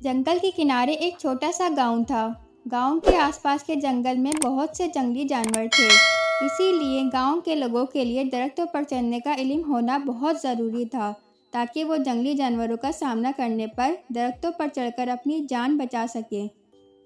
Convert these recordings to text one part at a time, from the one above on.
جنگل کے کنارے ایک چھوٹا سا گاؤں تھا۔ گاؤں کے آس پاس کے جنگل میں بہت سے جنگلی جانور تھے، اسی لیے گاؤں کے لوگوں کے لیے درختوں پر چڑھنے کا علم ہونا بہت ضروری تھا تاکہ وہ جنگلی جانوروں کا سامنا کرنے پر درختوں پر چڑھ کر اپنی جان بچا سکیں۔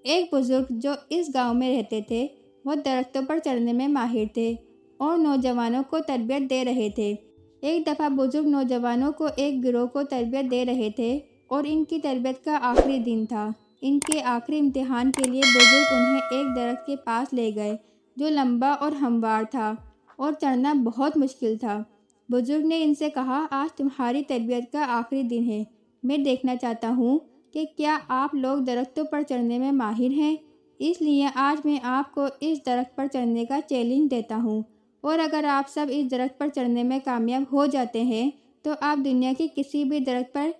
ایک بزرگ جو اس گاؤں میں رہتے تھے وہ درختوں پر چڑھنے میں ماہر تھے اور نوجوانوں کو تربیت دے رہے تھے۔ ایک دفعہ بزرگ نوجوانوں کو ایک گروہ کو تربیت دے رہے تھے اور ان کی تربیت کا آخری دن تھا۔ ان کے آخری امتحان کے لیے بزرگ انہیں ایک درخت کے پاس لے گئے جو لمبا اور ہموار تھا اور چڑھنا بہت مشکل تھا۔ بزرگ نے ان سے کہا، آج تمہاری تربیت کا آخری دن ہے۔ میں دیکھنا چاہتا ہوں کہ کیا آپ لوگ درختوں پر چڑھنے میں ماہر ہیں۔ اس لیے آج میں آپ کو اس درخت پر چڑھنے کا چیلنج دیتا ہوں، اور اگر آپ سب اس درخت پر چڑھنے میں کامیاب ہو جاتے ہیں تو آپ دنیا کے کسی بھی درخت پر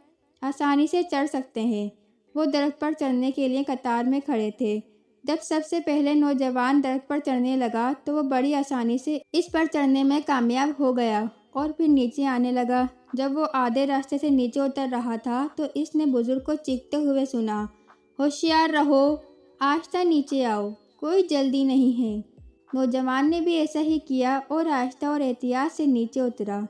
آسانی سے چڑھ سکتے ہیں۔ وہ درخت پر چڑھنے کے لیے قطار میں کھڑے تھے۔ جب سب سے پہلے نوجوان درخت پر چڑھنے لگا تو وہ بڑی آسانی سے اس پر چڑھنے میں کامیاب ہو گیا اور پھر نیچے آنے لگا۔ جب وہ آدھے راستے سے نیچے اتر رہا تھا تو اس نے بزرگ کو چیختے ہوئے سنا، ہوشیار رہو، آہستہ نیچے آؤ، کوئی جلدی نہیں ہے۔ نوجوان نے بھی ایسا ہی کیا اور آہستہ اور احتیاط سے نیچے اترا۔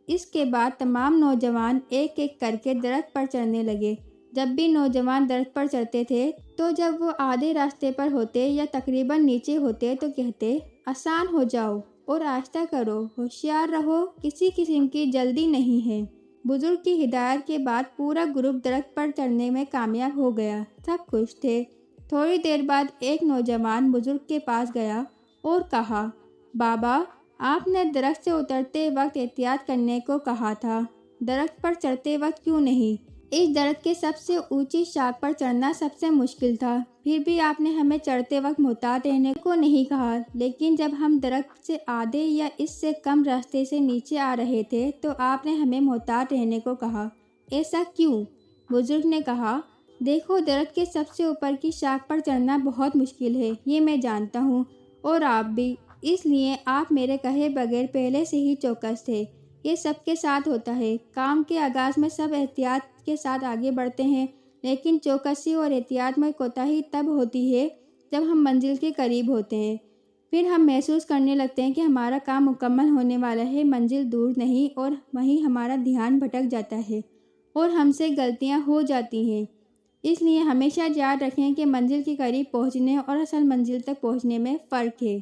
اس کے بعد تمام نوجوان ایک ایک کر کے درخت پر چڑھنے لگے۔ جب بھی نوجوان درخت پر چڑھتے تھے تو جب وہ آدھے راستے پر ہوتے یا تقریباً نیچے ہوتے تو کہتے، آسان ہو جاؤ اور آہستہ کرو، ہوشیار رہو، کسی قسم کی جلدی نہیں ہے۔ بزرگ کی ہدایت کے بعد پورا گروپ درخت پر چڑھنے میں کامیاب ہو گیا۔ سب خوش تھے۔ تھوڑی دیر بعد ایک نوجوان بزرگ کے پاس گیا اور کہا، بابا، آپ نے درخت سے اترتے وقت احتیاط کرنے کو کہا تھا، درخت پر چڑھتے وقت کیوں نہیں؟ اس درخت کے سب سے اونچی شاخ پر چڑھنا سب سے مشکل تھا، پھر بھی آپ نے ہمیں چڑھتے وقت محتاط رہنے کو نہیں کہا، لیکن جب ہم درخت سے آدھے یا اس سے کم راستے سے نیچے آ رہے تھے تو آپ نے ہمیں محتاط رہنے کو کہا، ایسا کیوں؟ بزرگ نے کہا، دیکھو، درخت کے سب سے اوپر کی شاخ پر چڑھنا بہت مشکل ہے، یہ میں جانتا ہوں، اور آپ بھی، اس لیے آپ میرے کہے بغیر پہلے سے ہی چوکس تھے۔ یہ سب کے ساتھ ہوتا ہے، کام کے آغاز میں سب احتیاط کے ساتھ آگے بڑھتے ہیں، لیکن چوکسی اور احتیاط میں کوتاہی تب ہوتی ہے جب ہم منزل کے قریب ہوتے ہیں۔ پھر ہم محسوس کرنے لگتے ہیں کہ ہمارا کام مکمل ہونے والا ہے، منزل دور نہیں، اور وہیں ہمارا دھیان بھٹک جاتا ہے اور ہم سے غلطیاں ہو جاتی ہیں۔ اس لیے ہمیشہ یاد رکھیں کہ منزل کے قریب پہنچنے اور اصل منزل تک پہنچنے میں فرق ہے۔